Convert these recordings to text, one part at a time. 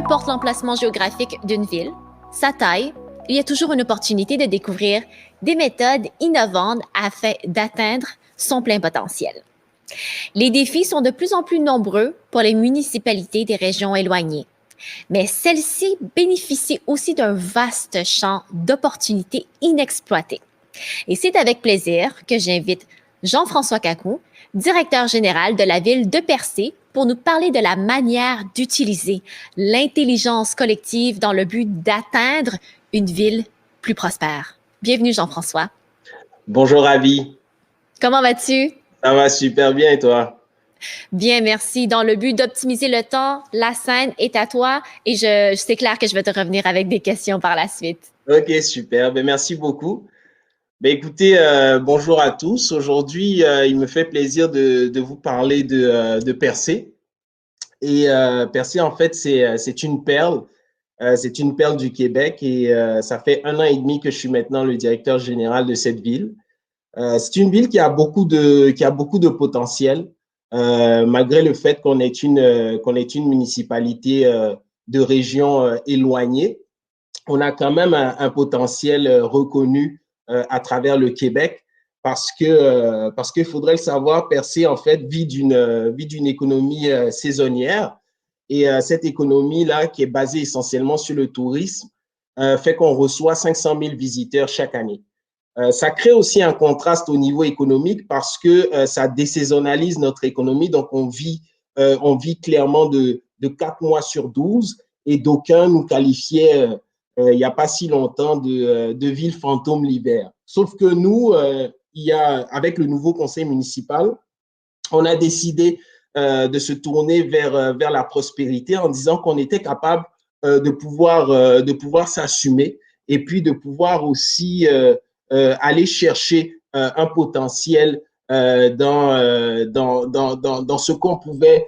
importe l'emplacement géographique d'une ville, sa taille, il y a toujours une opportunité de découvrir des méthodes innovantes afin d'atteindre son plein potentiel. Les défis sont de plus en plus nombreux pour les municipalités des régions éloignées, mais celles-ci bénéficient aussi d'un vaste champ d'opportunités inexploitées. Et c'est avec plaisir que j'invite Jean-François Cacou, directeur général de la ville de Percé, pour nous parler de la manière d'utiliser l'intelligence collective dans le but d'atteindre une ville plus prospère. Bienvenue, Jean-François. Bonjour, Ravi. Comment vas-tu? Ça va super bien et toi? Bien, merci. Dans le but d'optimiser le temps, la scène est à toi et c'est clair que je vais te revenir avec des questions par la suite. Ok, super. Merci beaucoup. Écoutez, bonjour à tous. Aujourd'hui, il me fait plaisir de vous parler de Percé. Et Percé, en fait, c'est une perle. C'est une perle du Québec et ça fait 1 an et demi que je suis maintenant le directeur général de cette ville. C'est une ville qui a beaucoup de potentiel, malgré le fait qu'on est une municipalité de région éloignée. On a quand même un potentiel reconnu à travers le Québec parce qu'il faudrait le savoir, Percé en fait vit d'une économie saisonnière et cette économie-là qui est basée essentiellement sur le tourisme fait qu'on reçoit 500 000 visiteurs chaque année. Ça crée aussi un contraste au niveau économique parce que ça désaisonnalise notre économie. Donc, on vit clairement de 4 mois sur 12 et d'aucuns nous qualifiaient il n'y a pas si longtemps de ville fantôme l'hiver. Sauf que nous, avec le nouveau conseil municipal, on a décidé de se tourner vers la prospérité en disant qu'on était capable de pouvoir s'assumer et puis de pouvoir aussi aller chercher un potentiel dans ce qu'on pouvait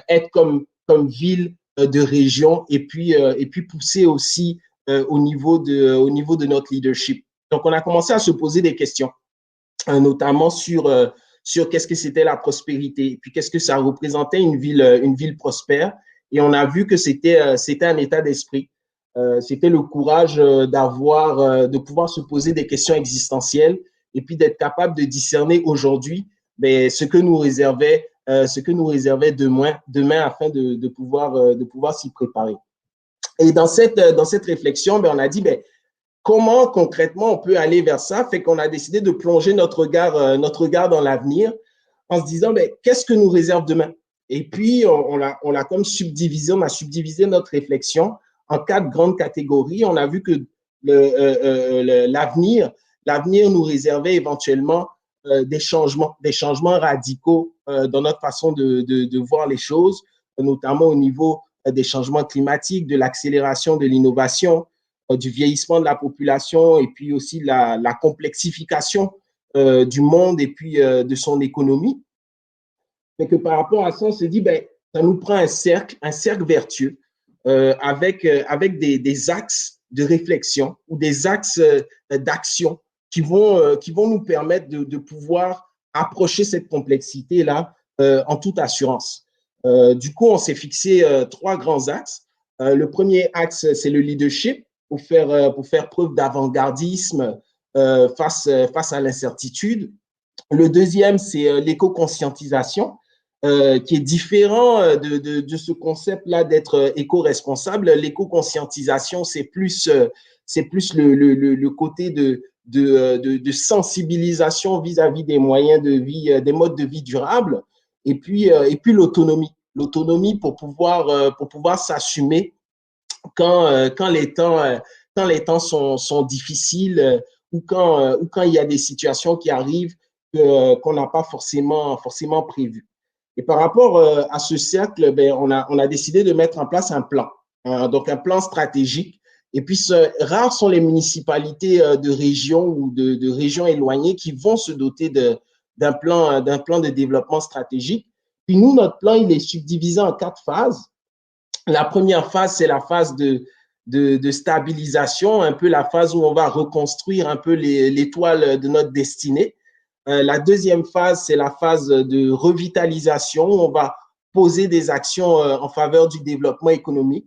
être comme ville de région et puis pousser aussi au niveau de notre leadership. Donc, on a commencé à se poser des questions, notamment sur qu'est-ce que c'était la prospérité, et puis qu'est-ce que ça représentait une ville prospère. Et on a vu que c'était un état d'esprit. C'était le courage de pouvoir se poser des questions existentielles et puis d'être capable de discerner aujourd'hui ce que nous réservait demain afin de pouvoir s'y préparer. Et dans cette réflexion, on a dit comment concrètement on peut aller vers ça, fait qu'on a décidé de plonger notre regard dans l'avenir en se disant qu'est-ce que nous réserve demain. Et puis on a comme subdivisé notre réflexion en 4 grandes catégories. On a vu que l'avenir nous réservait éventuellement des changements radicaux dans notre façon de voir les choses, notamment au niveau des changements climatiques, de l'accélération de l'innovation, du vieillissement de la population et puis aussi la complexification du monde et puis de son économie. Mais que par rapport à ça, on se dit, ça nous prend un cercle vertueux avec des axes de réflexion ou des axes d'action qui vont nous permettre de pouvoir approcher cette complexité-là en toute assurance. Du coup, on s'est fixé 3 grands axes. Le premier axe, c'est le leadership pour faire preuve d'avant-gardisme face à l'incertitude. Le deuxième, c'est l'éco-conscientisation, qui est différent de ce concept-là d'être éco-responsable. L'éco-conscientisation, c'est plus le côté de sensibilisation vis-à-vis des moyens de vie, des modes de vie durables, et puis l'autonomie. L'autonomie pour pouvoir s'assumer quand les temps sont difficiles ou quand il y a des situations qui arrivent qu'on n'a pas forcément prévues. Et par rapport à ce cercle, on a décidé de mettre en place un plan, donc un plan stratégique. Et puis, rares sont les municipalités de régions ou de régions éloignées qui vont se doter d'un plan de développement stratégique. Puis nous, notre plan, il est subdivisé en 4 phases. La première phase, c'est la phase de stabilisation, un peu la phase où on va reconstruire un peu l'étoile de notre destinée. La deuxième phase, c'est la phase de revitalisation, où on va poser des actions en faveur du développement économique.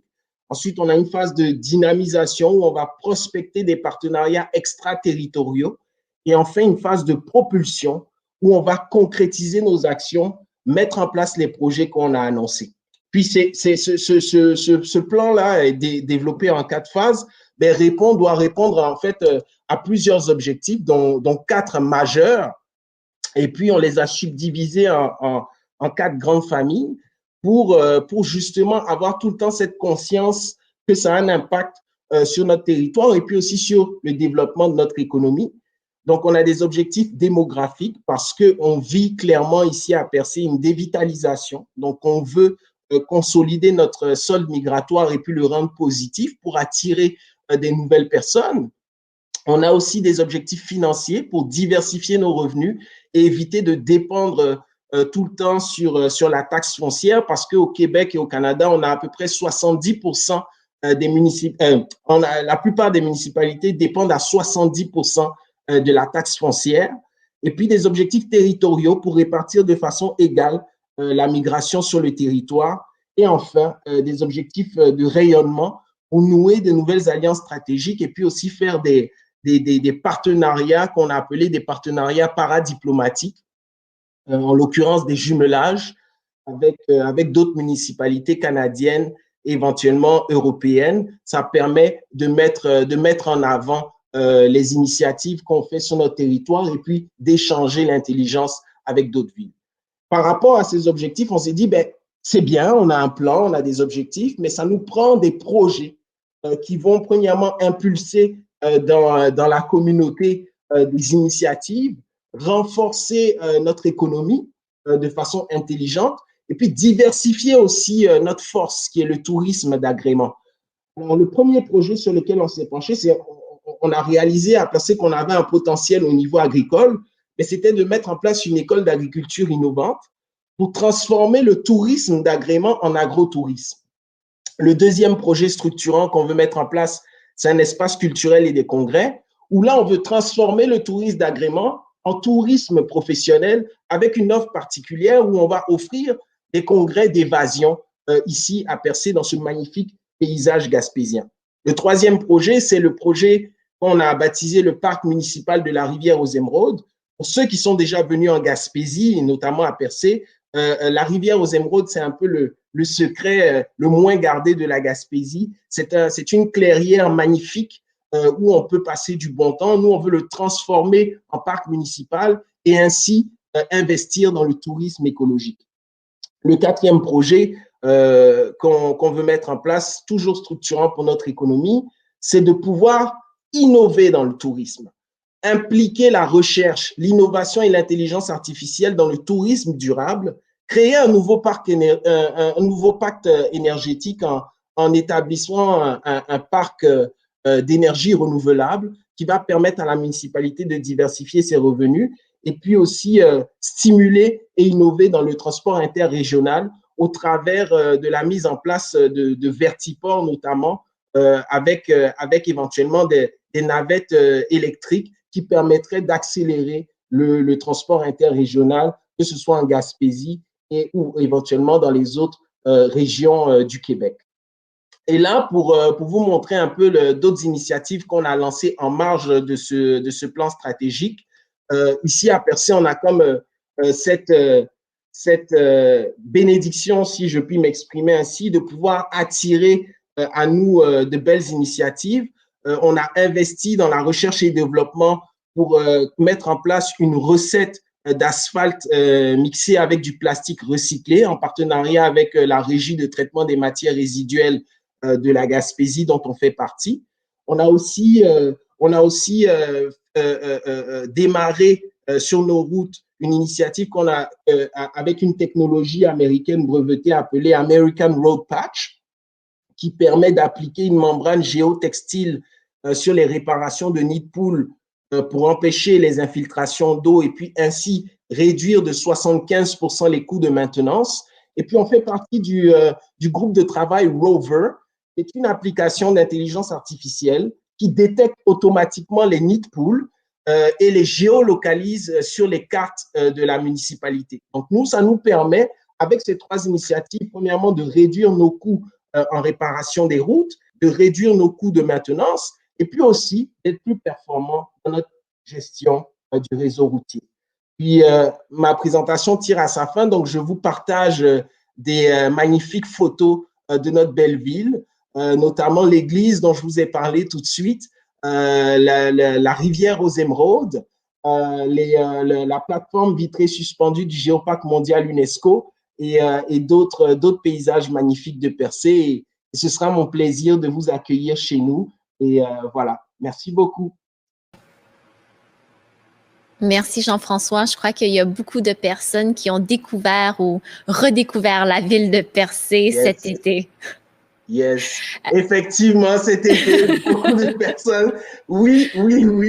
Ensuite, on a une phase de dynamisation où on va prospecter des partenariats extraterritoriaux. Et enfin, une phase de propulsion où on va concrétiser nos actions, mettre en place les projets qu'on a annoncés. Puis, ce plan-là est développé en 4 phases, mais doit répondre en fait à plusieurs objectifs, dont 4 majeurs. Et puis, on les a subdivisés en 4 grandes familles pour justement avoir tout le temps cette conscience que ça a un impact sur notre territoire et puis aussi sur le développement de notre économie. Donc, on a des objectifs démographiques parce qu'on vit clairement ici à Percé une dévitalisation. Donc, on veut consolider notre solde migratoire et puis le rendre positif pour attirer des nouvelles personnes. On a aussi des objectifs financiers pour diversifier nos revenus et éviter de dépendre tout le temps sur la taxe foncière parce qu'au Québec et au Canada, on a à peu près 70% des municipalités, la plupart des municipalités dépendent à 70% de la taxe foncière. Et puis des objectifs territoriaux pour répartir de façon égale la migration sur le territoire. Et enfin, des objectifs de rayonnement pour nouer de nouvelles alliances stratégiques et puis aussi faire des partenariats qu'on a appelés des partenariats paradiplomatiques, en l'occurrence des jumelages avec d'autres municipalités canadiennes et éventuellement européennes. Ça permet de mettre en avant les initiatives qu'on fait sur notre territoire et puis d'échanger l'intelligence avec d'autres villes. Par rapport à ces objectifs, on s'est dit, ben, c'est bien, on a un plan, on a des objectifs, mais ça nous prend des projets qui vont premièrement impulser dans la communauté des initiatives, renforcer notre économie de façon intelligente et puis diversifier aussi notre force qui est le tourisme d'agrément. Alors, le premier projet sur lequel on s'est penché, c'est on a réalisé à Percé qu'on avait un potentiel au niveau agricole, mais c'était de mettre en place une école d'agriculture innovante pour transformer le tourisme d'agrément en agrotourisme. Le deuxième projet structurant qu'on veut mettre en place, c'est un espace culturel et des congrès, où là, on veut transformer le tourisme d'agrément en tourisme professionnel avec une offre particulière où on va offrir des congrès d'évasion ici à Percé dans ce magnifique paysage gaspésien. Le troisième projet, c'est le projet qu'on a baptisé le parc municipal de la Rivière aux Émeraudes. Pour ceux qui sont déjà venus en Gaspésie, et notamment à Percé, la Rivière aux Émeraudes, c'est un peu le secret le moins gardé de la Gaspésie. C'est une clairière magnifique où on peut passer du bon temps. Nous, on veut le transformer en parc municipal et ainsi investir dans le tourisme écologique. Le quatrième projet qu'on veut mettre en place, toujours structurant pour notre économie, c'est de pouvoir innover dans le tourisme, impliquer la recherche, l'innovation et l'intelligence artificielle dans le tourisme durable, créer un nouveau pacte énergétique en établissant un parc d'énergie renouvelable qui va permettre à la municipalité de diversifier ses revenus et puis aussi stimuler et innover dans le transport interrégional au travers de la mise en place de vertiports notamment avec éventuellement des navettes électriques qui permettraient d'accélérer le transport interrégional, que ce soit en Gaspésie ou éventuellement dans les autres régions du Québec. Et là, pour vous montrer un peu d'autres initiatives qu'on a lancées en marge de ce plan stratégique, ici à Percé, on a comme cette bénédiction, si je puis m'exprimer ainsi, de pouvoir attirer à nous de belles initiatives. On a investi dans la recherche et développement pour mettre en place une recette d'asphalte mixée avec du plastique recyclé en partenariat avec la Régie de traitement des matières résiduelles de la Gaspésie dont on fait partie. On a aussi démarré sur nos routes une initiative qu'on a avec une technologie américaine brevetée appelée American Road Patch, qui permet d'appliquer une membrane géotextile sur les réparations de nids de poules pour empêcher les infiltrations d'eau et puis ainsi réduire de 75% les coûts de maintenance. Et puis, on fait partie du groupe de travail Rover, qui est une application d'intelligence artificielle qui détecte automatiquement les nids de poules et les géolocalise sur les cartes de la municipalité. Donc, nous, ça nous permet, avec ces 3 initiatives, premièrement, de réduire nos coûts en réparation des routes, de réduire nos coûts de maintenance et puis aussi d'être plus performants dans notre gestion du réseau routier. Puis, ma présentation tire à sa fin, donc je vous partage des magnifiques photos de notre belle ville, notamment l'église dont je vous ai parlé tout de suite, la rivière aux émeraudes, la plateforme vitrée suspendue du Géoparc mondial UNESCO et d'autres paysages magnifiques de Percé. Et ce sera mon plaisir de vous accueillir chez nous. Et voilà, merci beaucoup. Merci Jean-François. Je crois qu'il y a beaucoup de personnes qui ont découvert ou redécouvert la ville de Percé cet été. Yes, effectivement, cet été, beaucoup de personnes, oui,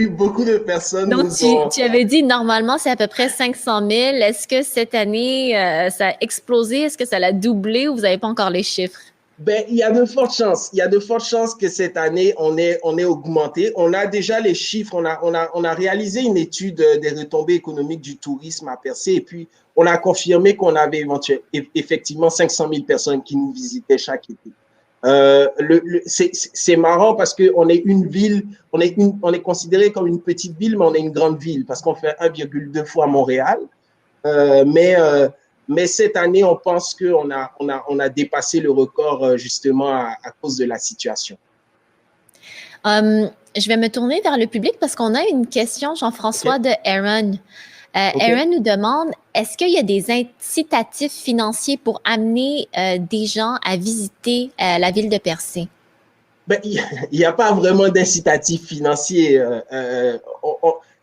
beaucoup de personnes. Donc, tu avais dit normalement, c'est à peu près 500 000. Est-ce que cette année, ça a explosé? Est-ce que ça l'a doublé ou vous n'avez pas encore les chiffres? Ben, il y a de fortes chances. Il y a de fortes chances que cette année, on est augmenté. On a déjà les chiffres. On a réalisé une étude des retombées économiques du tourisme à Percé et puis on a confirmé qu'on avait effectivement 500 000 personnes qui nous visitaient chaque été. C'est marrant parce qu'on est une ville, on est considéré comme une petite ville, mais on est une grande ville parce qu'on fait 1,2 fois Montréal. Mais cette année, on pense qu'on a dépassé le record justement à cause de la situation. Je vais me tourner vers le public parce qu'on a une question, Jean-François, de Aaron. Aaron nous demande, est-ce qu'il y a des incitatifs financiers pour amener des gens à visiter la ville de Percé? Ben, il n'y a pas vraiment d'incitatifs financiers.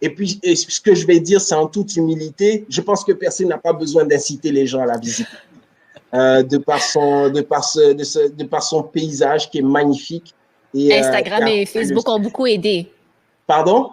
Et puis, ce que je vais dire, c'est en toute humilité, je pense que Percé n'a pas besoin d'inciter les gens à la visiter. De par son paysage qui est magnifique. Et, Instagram et Facebook ont beaucoup aidé. Pardon?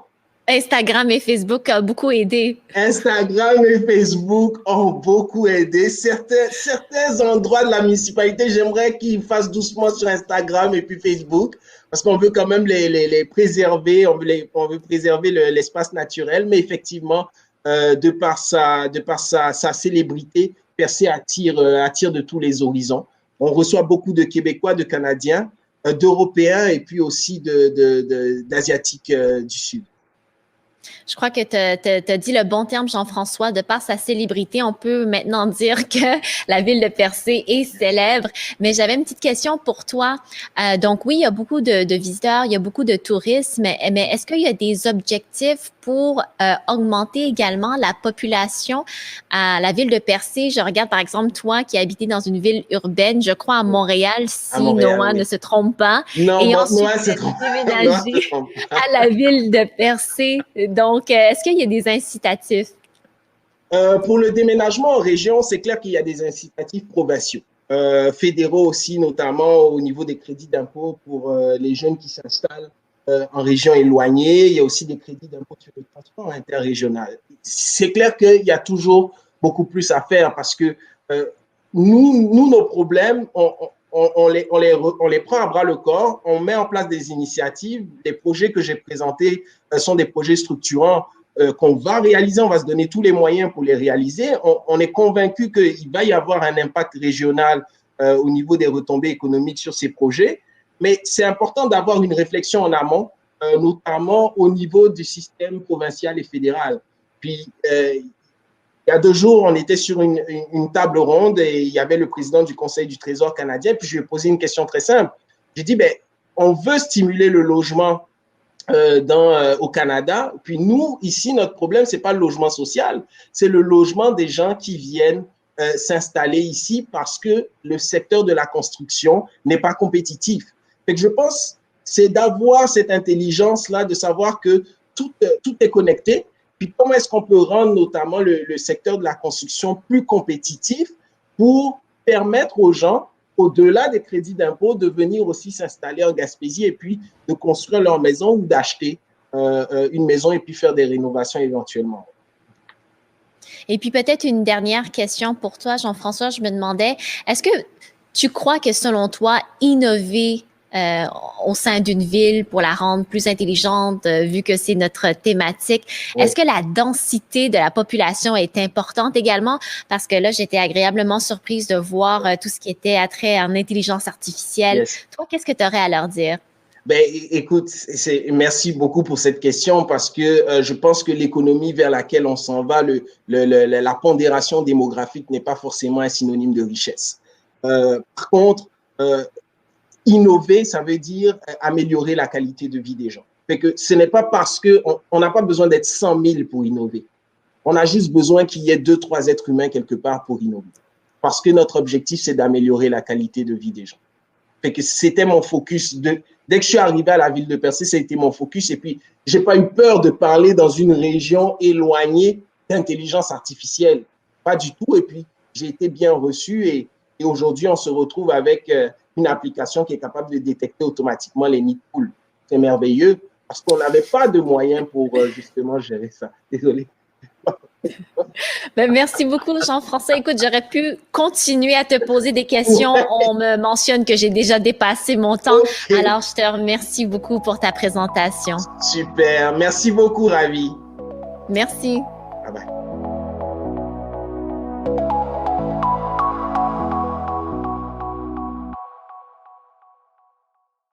Instagram et Facebook ont beaucoup aidé. Instagram et Facebook ont beaucoup aidé. Certains endroits de la municipalité, j'aimerais qu'ils fassent doucement sur Instagram et puis Facebook, parce qu'on veut quand même les préserver, on veut préserver l'espace naturel, mais effectivement, de par sa célébrité, Percé attire de tous les horizons. On reçoit beaucoup de Québécois, de Canadiens, d'Européens et puis aussi d'Asiatiques du Sud. Je crois que tu as dit le bon terme, Jean-François. De par sa célébrité, on peut maintenant dire que la ville de Percé est célèbre. Mais j'avais une petite question pour toi. Donc oui, il y a beaucoup de visiteurs, il y a beaucoup de tourisme, mais est-ce qu'il y a des objectifs pour augmenter également la population à la ville de Percé? Je regarde par exemple toi qui habitais dans une ville urbaine, je crois à Montréal, si Noah ne se trompe pas. Non, et ensuite, Noah se trompe déménager à la ville de Percé. Donc, est-ce qu'il y a des incitatifs? Pour le déménagement en région, c'est clair qu'il y a des incitatifs provinciaux, fédéraux aussi, notamment au niveau des crédits d'impôt pour les jeunes qui s'installent en région éloignée. Il y a aussi des crédits d'impôt sur le transport interrégional. C'est clair qu'il y a toujours beaucoup plus à faire parce que nous, nos problèmes, on les prend à bras le corps, on met en place des initiatives. Les projets que j'ai présentés sont des projets structurants qu'on va réaliser, on va se donner tous les moyens pour les réaliser. On est convaincu qu'il va y avoir un impact régional au niveau des retombées économiques sur ces projets, mais c'est important d'avoir une réflexion en amont, notamment au niveau du système provincial et fédéral. Puis, il y a 2 jours, on était sur une table ronde et il y avait le président du Conseil du Trésor canadien. Puis je lui ai posé une question très simple. J'ai dit, ben, on veut stimuler le logement au Canada. Puis nous, ici, notre problème, c'est pas le logement social, c'est le logement des gens qui viennent s'installer ici parce que le secteur de la construction n'est pas compétitif. Fait que je pense, c'est d'avoir cette intelligence-là, de savoir que tout est connecté. Puis comment est-ce qu'on peut rendre notamment le secteur de la construction plus compétitif pour permettre aux gens, au-delà des crédits d'impôt, de venir aussi s'installer en Gaspésie et puis de construire leur maison ou d'acheter une maison et puis faire des rénovations éventuellement. Et puis peut-être une dernière question pour toi, Jean-François. Je me demandais, est-ce que tu crois que selon toi, innover au sein d'une ville pour la rendre plus intelligente, vu que c'est notre thématique. Oui. Est-ce que la densité de la population est importante également? Parce que là, j'étais agréablement surprise de voir tout ce qui était attrait en intelligence artificielle. Yes. Toi, qu'est-ce que tu aurais à leur dire? Ben, écoute, merci beaucoup pour cette question parce que je pense que l'économie vers laquelle on s'en va, la pondération démographique n'est pas forcément un synonyme de richesse. Par contre, innover, ça veut dire améliorer la qualité de vie des gens. Fait que ce n'est pas parce qu'on n'a pas besoin d'être 100 000 pour innover. On a juste besoin qu'il y ait 2-3 êtres humains quelque part pour innover. Parce que notre objectif, c'est d'améliorer la qualité de vie des gens. Fait que c'était mon focus. Dès que je suis arrivé à la ville de Percé, c'était mon focus. Et puis, j'ai pas eu peur de parler dans une région éloignée d'intelligence artificielle. Pas du tout. Et puis, j'ai été bien reçu. Et aujourd'hui, on se retrouve avec une application qui est capable de détecter automatiquement les nids de poules. C'est merveilleux parce qu'on n'avait pas de moyens pour justement gérer ça. Désolé. Ben, merci beaucoup, Jean-François. Écoute, j'aurais pu continuer à te poser des questions. On me mentionne que j'ai déjà dépassé mon temps. Okay. Alors, je te remercie beaucoup pour ta présentation. Super. Merci beaucoup, Ravi. Merci. Bye bye.